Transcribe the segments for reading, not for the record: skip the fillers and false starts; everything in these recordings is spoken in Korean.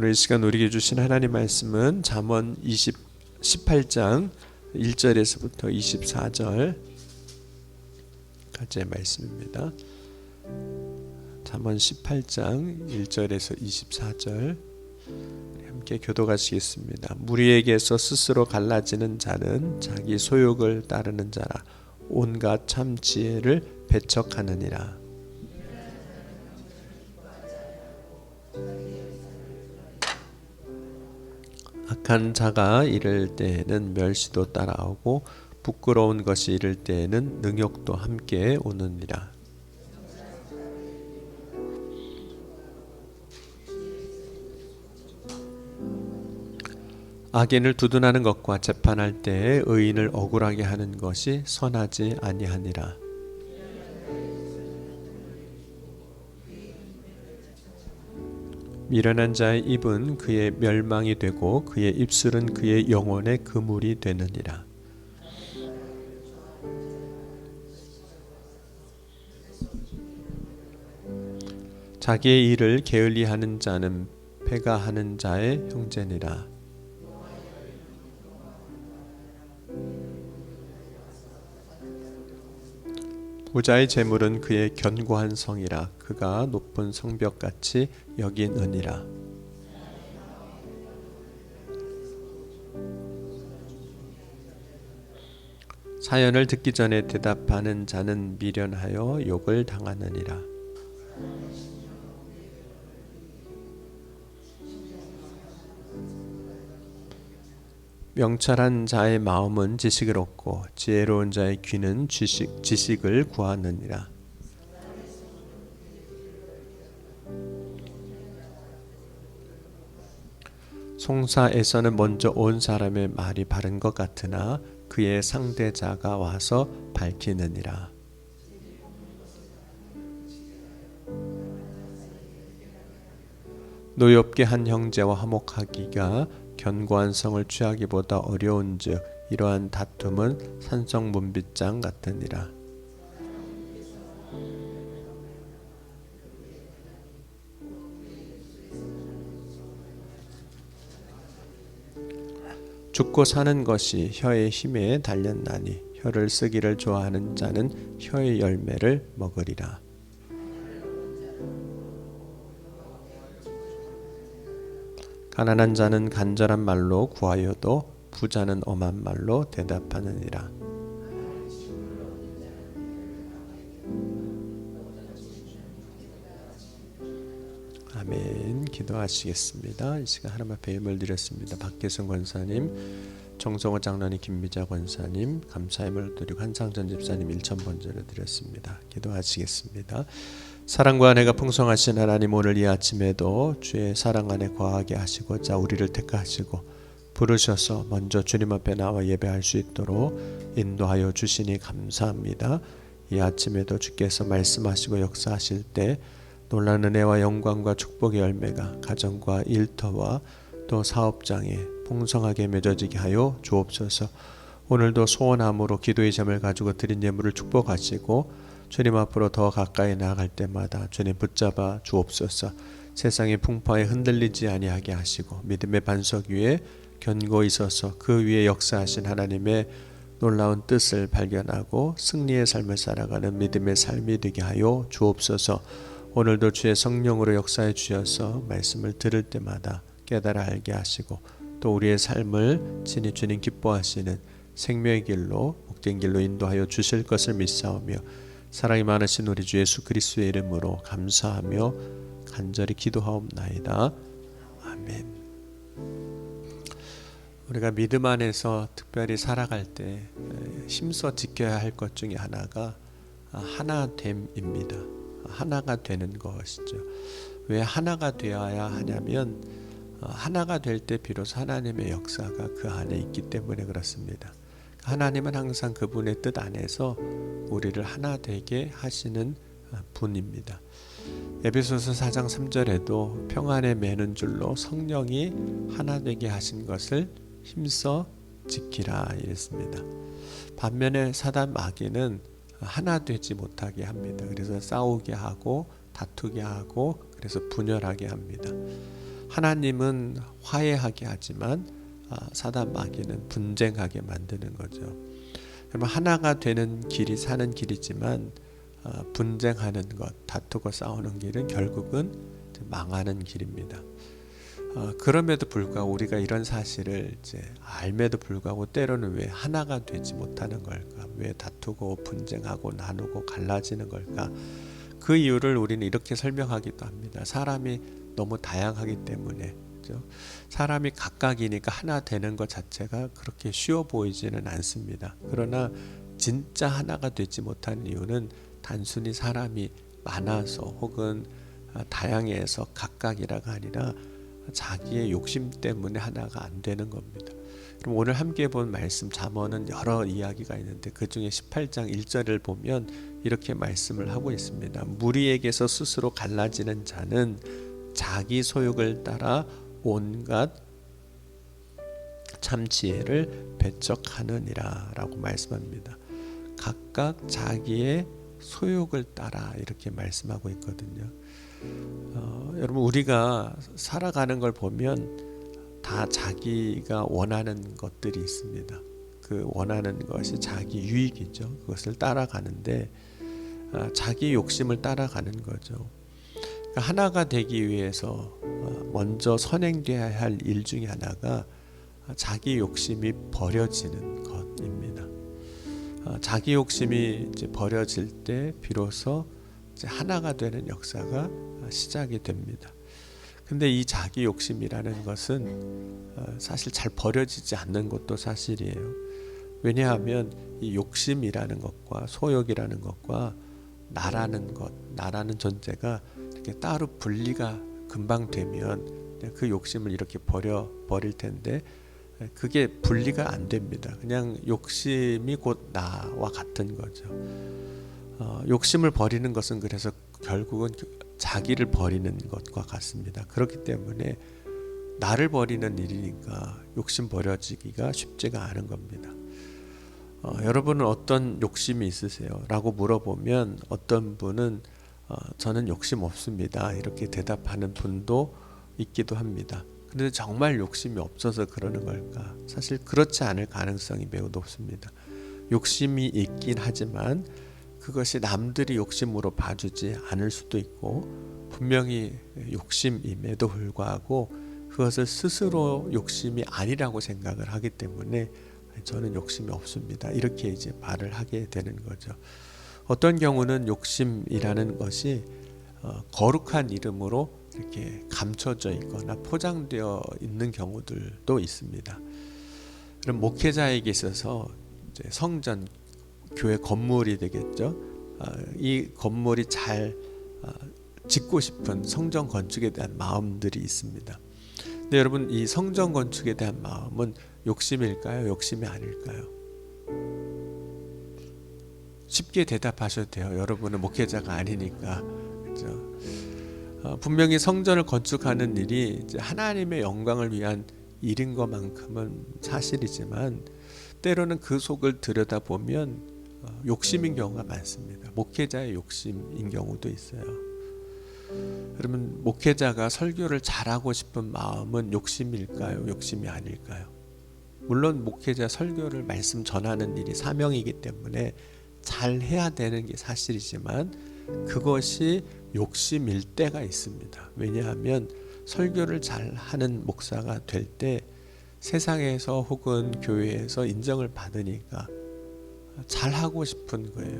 오늘 이 시간 우리에게 주신 하나님 말씀은 잠언 18장 1절에서부터 24절까지의 말씀입니다. 잠언 18장 1절에서 24절 함께 교독하시겠습니다. 무리에게서 스스로 갈라지는 자는 자기 소욕을 따르는 자라. 온갖 참 지혜를 배척하느니라. 악한 자가 이를 때에는 멸시도 따라오고 부끄러운 것이 이를 때에는 능욕도 함께 오느니라. 악인을 두둔하는 것과 재판할 때에 의인을 억울하게 하는 것이 선하지 아니하니라. 미련한 자의 입은 그의 멸망이 되고 그의 입술은 그의 영혼의 그물이 되느니라. 자기의 일을 게을리하는 자는 패가하는 자의 형제니라. 부자의 재물은 그의 견고한 성이라. 그가 높은 성벽같이 여기느니라. 사연을 듣기 전에 대답하는 자는 미련하여 욕을 당하느니라. 명철한 자의 마음은 지식을 얻고 지혜로운 자의 귀는 지식을 구하느니라. 송사에서는 먼저 온 사람의 말이 바른 것 같으나 그의 상대자가 와서 밝히느니라. 노엽게 한 형제와 화목하기가 견고한 성을 취하기보다 어려운즉 이러한 다툼은 산성문빗장 같으니라. 죽고 사는 것이 혀의 힘에 달렸나니 혀를 쓰기를 좋아하는 자는 혀의 열매를 먹으리라. 가난한 자는 간절한 말로 구하여도 부자는 엄한 말로 대답하느니라. 아멘. 기도하시겠습니다. 이 시간 하나님 앞에 예물 드렸습니다. 박계성 권사님, 정성호 장로님, 김미자 권사님 감사함을 드리고 한상전 집사님 1,000번째를 드렸습니다. 기도하시겠습니다. 사랑과 은혜가 풍성하신 하나님, 오늘 이 아침에도 주의 사랑 안에 거하게 하시고자 우리를 택하시고 부르셔서 먼저 주님 앞에 나와 예배할 수 있도록 인도하여 주시니 감사합니다. 이 아침에도 주께서 말씀하시고 역사하실 때 놀라운 은혜와 영광과 축복의 열매가 가정과 일터와 또 사업장에 풍성하게 맺어지게 하여 주옵소서. 오늘도 소원함으로 기도의 점을 가지고 드린 예물을 축복하시고 주님 앞으로 더 가까이 나아갈 때마다 주님 붙잡아 주옵소서. 세상의 풍파에 흔들리지 아니하게 하시고 믿음의 반석 위에 견고히 서서 그 위에 역사하신 하나님의 놀라운 뜻을 발견하고 승리의 삶을 살아가는 믿음의 삶이 되게 하여 주옵소서. 오늘도 주의 성령으로 역사해 주셔서 말씀을 들을 때마다 깨달아 알게 하시고 또 우리의 삶을 친히 주님 기뻐하시는 생명의 길로 복된 길로 인도하여 주실 것을 믿사오며 사랑이 많으신 우리 주 예수 그리스도의 이름으로 감사하며 간절히 기도하옵나이다. 아멘. 우리가 믿음 안에서 특별히 살아갈 때 힘써 지켜야 할 것 중에 하나가 하나됨입니다. 하나가 되는 것이죠. 왜 하나가 되어야 하냐면 하나가 될 때 비로소 하나님의 역사가 그 안에 있기 때문에 그렇습니다. 하나님은 항상 그분의 뜻 안에서 우리를 하나 되게 하시는 분입니다. 에베소서 4장 3절에도 평안에 매는 줄로 성령이 하나 되게 하신 것을 힘써 지키라 이랬습니다. 반면에 사단 마귀는 하나 되지 못하게 합니다. 그래서 싸우게 하고 다투게 하고 그래서 분열하게 합니다. 하나님은 화해하게 하지만 사단 마귀는 분쟁하게 만드는 거죠. 여러분, 하나가 되는 길이 사는 길이지만 분쟁하는 것, 다투고 싸우는 길은 결국은 망하는 길입니다. 그럼에도 불구하고 우리가 이런 사실을 이제 알매도 불구하고 때로는 왜 하나가 되지 못하는 걸까? 왜 다투고 분쟁하고 나누고 갈라지는 걸까? 그 이유를 우리는 이렇게 설명하기도 합니다. 사람이 너무 다양하기 때문에, 그렇죠? 사람이 각각이니까 하나 되는 것 자체가 그렇게 쉬워 보이지는 않습니다. 그러나 진짜 하나가 되지 못한 이유는 단순히 사람이 많아서 혹은 다양해서 각각이라가 아니라 자기의 욕심 때문에 하나가 안 되는 겁니다. 그럼 오늘 함께 본 말씀 잠언은 여러 이야기가 있는데 그 중에 18장 1절을 보면 이렇게 말씀을 하고 있습니다. 무리에게서 스스로 갈라지는 자는 자기 소욕을 따라 온갖 참 지혜를 배척하느니라 라고 말씀합니다. 각각 자기의 소욕을 따라 이렇게 말씀하고 있거든요. 여러분, 우리가 살아가는 걸 보면 다 자기가 원하는 것들이 있습니다. 그 원하는 것이 자기 유익이죠. 그것을 따라가는데 자기 욕심을 따라가는 거죠. 그러니까 하나가 되기 위해서 먼저 선행돼야 할 일 중에 하나가 자기 욕심이 버려지는 것입니다. 자기 욕심이 이제 버려질 때 비로소 이제 하나가 되는 역사가 시작이 됩니다. 근데 이 자기 욕심이라는 것은 사실 잘 버려지지 않는 것도 사실이에요. 왜냐하면 이 욕심이라는 것과 소욕이라는 것과 나라는 것, 나라는 존재가 이렇게 따로 분리가 금방 되면 그 욕심을 이렇게 버릴 텐데 그게 분리가 안 됩니다. 그냥 욕심이 곧 나와 같은 거죠. 욕심을 버리는 것은 그래서 결국은 자기를 버리는 것과 같습니다. 그렇기 때문에 나를 버리는 일이니까 욕심 버려지기가 쉽지가 않은 겁니다. 여러분은 어떤 욕심이 있으세요? 라고 물어보면 어떤 분은 저는 욕심 없습니다. 이렇게 대답하는 분도 있기도 합니다. 그런데 정말 욕심이 없어서 그러는 걸까? 사실 그렇지 않을 가능성이 매우 높습니다. 욕심이 있긴 하지만 그것이 남들이 욕심으로 봐주지 않을 수도 있고 분명히 욕심임에도 불구하고 그것을 스스로 욕심이 아니라고 생각을 하기 때문에 저는 욕심이 없습니다. 이렇게 이제 말을 하게 되는 거죠. 어떤 경우는 욕심이라는 것이 거룩한 이름으로 이렇게 감춰져 있거나 포장되어 있는 경우들도 있습니다. 그럼 목회자에게 있어서 이제 성전, 교회 건물이 되겠죠. 이 건물이 잘 짓고 싶은 성전 건축에 대한 마음들이 있습니다. 근데 여러분, 이 성전 건축에 대한 마음은 욕심일까요? 욕심이 아닐까요? 쉽게 대답하셔도 돼요. 여러분은 목회자가 아니니까. 그렇죠? 분명히 성전을 건축하는 일이 이제 하나님의 영광을 위한 일인 것만큼은 사실이지만 때로는 그 속을 들여다보면 욕심인 경우가 많습니다. 목회자의 욕심인 경우도 있어요. 그러면 목회자가 설교를 잘하고 싶은 마음은 욕심일까요? 욕심이 아닐까요? 물론 목회자 설교를 말씀 전하는 일이 사명이기 때문에 잘 해야 되는 게 사실이지만 그것이 욕심일 때가 있습니다. 왜냐하면 설교를 잘 하는 목사가 될 때 세상에서 혹은 교회에서 인정을 받으니까 잘하고 싶은 거예요.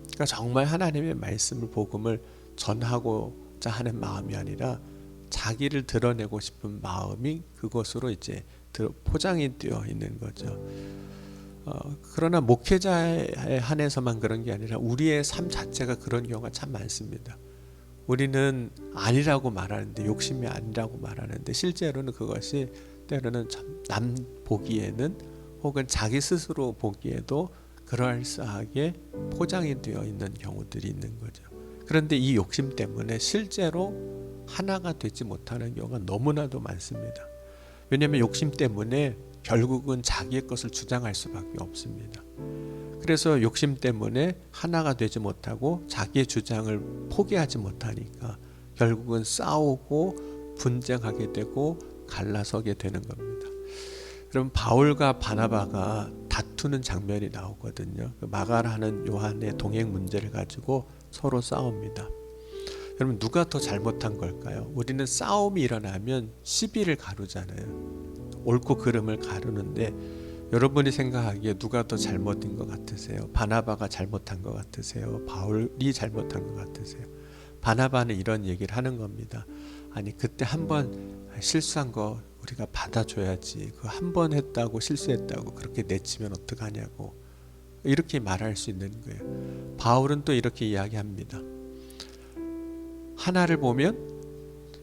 그러니까 정말 하나님의 말씀을, 복음을 전하고자 하는 마음이 아니라 자기를 드러내고 싶은 마음이 그것으로 이제 포장이 되어 있는 거죠. 그러나 목회자에 한해서만 그런 게 아니라 우리의 삶 자체가 그런 경우가 참 많습니다. 우리는 아니라고 말하는데, 욕심이 아니라고 말하는데 실제로는 그것이 때로는 참 남 보기에는 혹은 자기 스스로 보기에도 그럴싸하게 포장이 되어 있는 경우들이 있는 거죠. 그런데 이 욕심 때문에 실제로 하나가 되지 못하는 경우가 너무나도 많습니다. 왜냐하면 욕심 때문에 결국은 자기의 것을 주장할 수밖에 없습니다. 그래서 욕심 때문에 하나가 되지 못하고 자기의 주장을 포기하지 못하니까 결국은 싸우고 분쟁하게 되고 갈라서게 되는 겁니다. 그럼 바울과 바나바가 다투는 장면이 나오거든요. 마가라는 요한의 동행 문제를 가지고 서로 싸웁니다. 여러분, 누가 더 잘못한 걸까요? 우리는 싸움이 일어나면 시비를 가르잖아요. 옳고 그름을 가르는데 여러분이 생각하기에 누가 더 잘못인 것 같으세요? 바나바가 잘못한 것 같으세요? 바울이 잘못한 것 같으세요? 바나바는 이런 얘기를 하는 겁니다. 아니, 그때 한번 실수한 거 우리가 받아줘야지. 그 한 번 했다고 실수했다고 그렇게 내치면 어떡하냐고 이렇게 말할 수 있는 거예요. 바울은 또 이렇게 이야기합니다. 하나를 보면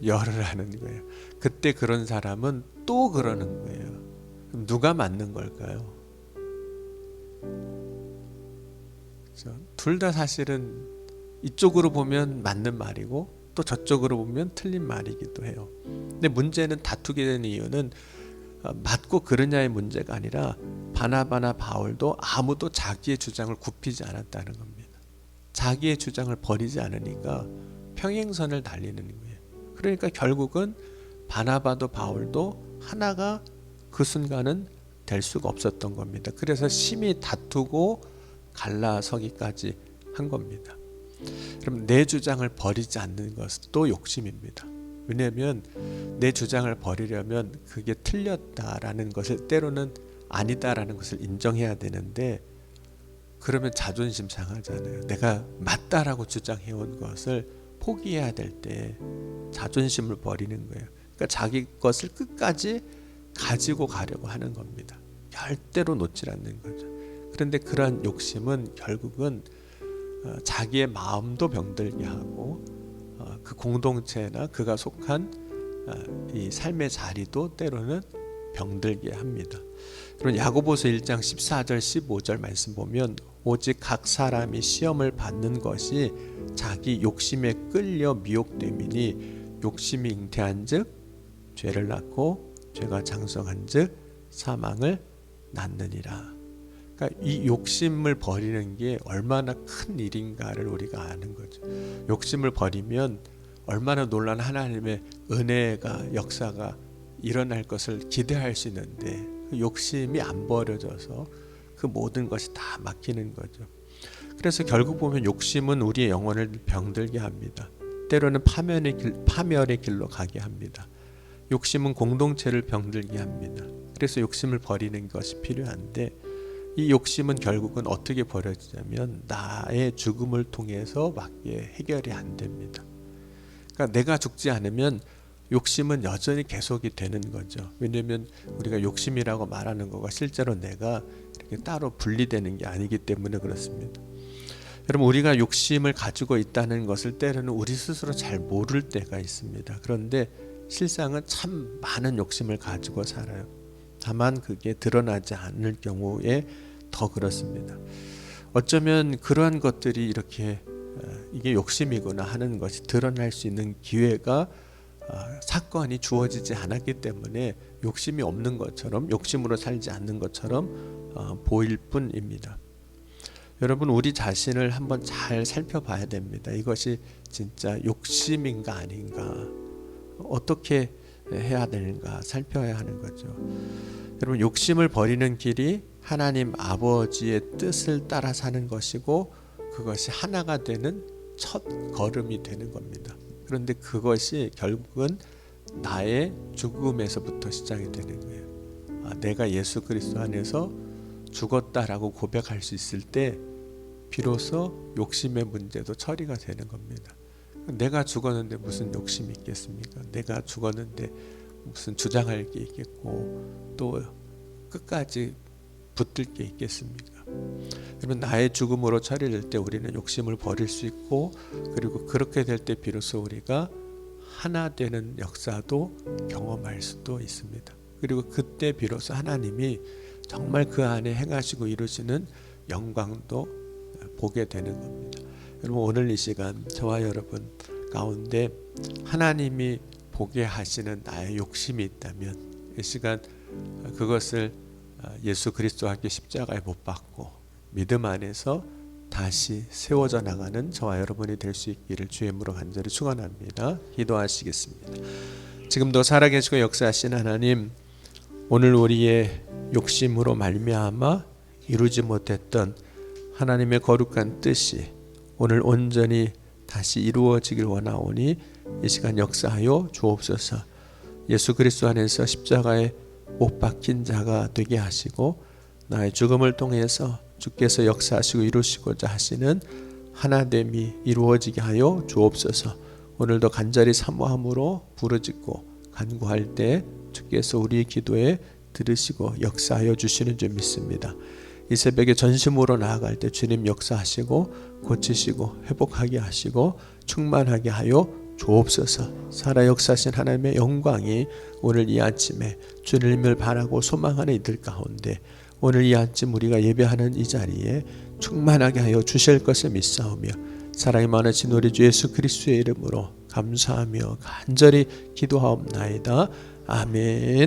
열을 하는 거예요. 그때 그런 사람은 또 그러는 거예요. 그럼 누가 맞는 걸까요? 둘 다 사실은 이쪽으로 보면 맞는 말이고 또 저쪽으로 보면 틀린 말이기도 해요. 근데 문제는 다투게 되는 이유는 맞고 그러냐의 문제가 아니라 바나바나 바울도 아무도 자기의 주장을 굽히지 않았다는 겁니다. 자기의 주장을 버리지 않으니까 평행선을 달리는 거예요. 그러니까 결국은 바나바도 바울도 하나가 그 순간은 될 수가 없었던 겁니다. 그래서 심히 다투고 갈라서기까지 한 겁니다. 그럼 내 주장을 버리지 않는 것도 욕심입니다. 왜냐하면 내 주장을 버리려면 그게 틀렸다라는 것을, 때로는 아니다라는 것을 인정해야 되는데, 그러면 자존심 상하잖아요. 내가 맞다라고 주장해온 것을 포기해야 될 때 자존심을 버리는 거예요. 그러니까 자기 것을 끝까지 가지고 가려고 하는 겁니다. 절대로 놓지 않는 거죠. 그런데 그러한 욕심은 결국은 자기의 마음도 병들게 하고 그 공동체나 그가 속한 이 삶의 자리도 때로는 병들게 합니다. 그럼 야고보서 1장 14절 15절 말씀 보면, 오직 각 사람이 시험을 받는 것이 자기 욕심에 끌려 미혹됨이니 욕심이 잉태한즉 죄를 낳고 죄가 장성한즉 사망을 낳느니라. 그러니까 이 욕심을 버리는 게 얼마나 큰 일인가를 우리가 아는 거죠. 욕심을 버리면 얼마나 놀라운 하나님의 은혜가, 역사가 일어날 것을 기대할 수 있는데, 그 욕심이 안 버려져서 그 모든 것이 다 막히는 거죠. 그래서 결국 보면 욕심은 우리의 영혼을 병들게 합니다. 때로는 파멸의 길로 가게 합니다. 욕심은 공동체를 병들게 합니다. 그래서 욕심을 버리는 것이 필요한데, 이 욕심은 결국은 어떻게 버려지냐면 나의 죽음을 통해서 밖에 해결이 안 됩니다. 그러니까 내가 죽지 않으면 욕심은 여전히 계속이 되는 거죠. 왜냐하면 우리가 욕심이라고 말하는 거가 실제로 내가 이렇게 따로 분리되는 게 아니기 때문에 그렇습니다. 여러분, 우리가 욕심을 가지고 있다는 것을 때로는 우리 스스로 잘 모를 때가 있습니다. 그런데 실상은 참 많은 욕심을 가지고 살아요. 다만 그게 드러나지 않을 경우에 더 그렇습니다. 어쩌면 그러한 것들이 이렇게 이게 욕심이구나 하는 것이 드러날 수 있는 기회가 사건이 주어지지 않았기 때문에 욕심이 없는 것처럼, 욕심으로 살지 않는 것처럼 보일 뿐입니다. 여러분, 우리 자신을 한번 잘 살펴봐야 됩니다. 이것이 진짜 욕심인가 아닌가, 어떻게 해야 되는가 살펴야 하는 거죠. 여러분, 욕심을 버리는 길이 하나님 아버지의 뜻을 따라 사는 것이고, 그것이 하나가 되는 첫 걸음이 되는 겁니다. 그런데 그것이 결국은 나의 죽음에서부터 시작이 되는 거예요. 내가 예수 그리스도 안에서 죽었다라고 고백할 수 있을 때 비로소 욕심의 문제도 처리가 되는 겁니다. 내가 죽었는데 무슨 욕심이 있겠습니까? 내가 죽었는데 무슨 주장할 게 있겠고 또 끝까지 붙들 게 있겠습니까? 그러면 나의 죽음으로 처리될 때 우리는 욕심을 버릴 수 있고, 그리고 그렇게 될 때 비로소 우리가 하나 되는 역사도 경험할 수도 있습니다. 그리고 그때 비로소 하나님이 정말 그 안에 행하시고 이루시는 영광도 보게 되는 겁니다. 여러분, 오늘 이 시간 저와 여러분 가운데 하나님이 보게 하시는 나의 욕심이 있다면 이 시간 그것을 예수 그리스도와 함께 십자가에 못 박고 믿음 안에서 다시 세워져 나가는 저와 여러분이 될 수 있기를 주의 이름으로 간절히 축원합니다. 기도하시겠습니다. 지금도 살아계시고 역사하신 하나님, 오늘 우리의 욕심으로 말미암아 이루지 못했던 하나님의 거룩한 뜻이 오늘 온전히 다시 이루어지길 원하오니 이 시간 역사하여 주옵소서. 예수 그리스도 안에서 십자가에 못 박힌 자가 되게 하시고 나의 죽음을 통해서 주께서 역사하시고 이루시고자 하시는 하나됨이 이루어지게 하여 주옵소서. 오늘도 간절히 사모함으로 부르짖고 간구할 때 주께서 우리의 기도에 들으시고 역사하여 주시는 줄 믿습니다. 이 새벽에 전심으로 나아갈 때 주님 역사하시고 고치시고 회복하게 하시고 충만하게 하여 주옵소서. 살아 역사하신 하나님의 영광이 오늘 이 아침에 주님을 바라고 소망하는 이들 가운데 오늘 이 아침 우리가 예배하는 이 자리에 충만하게 하여 주실 것을 믿사오며 사랑이 많으신 우리 주 예수 그리스도의 이름으로 감사하며 간절히 기도하옵나이다. 아멘.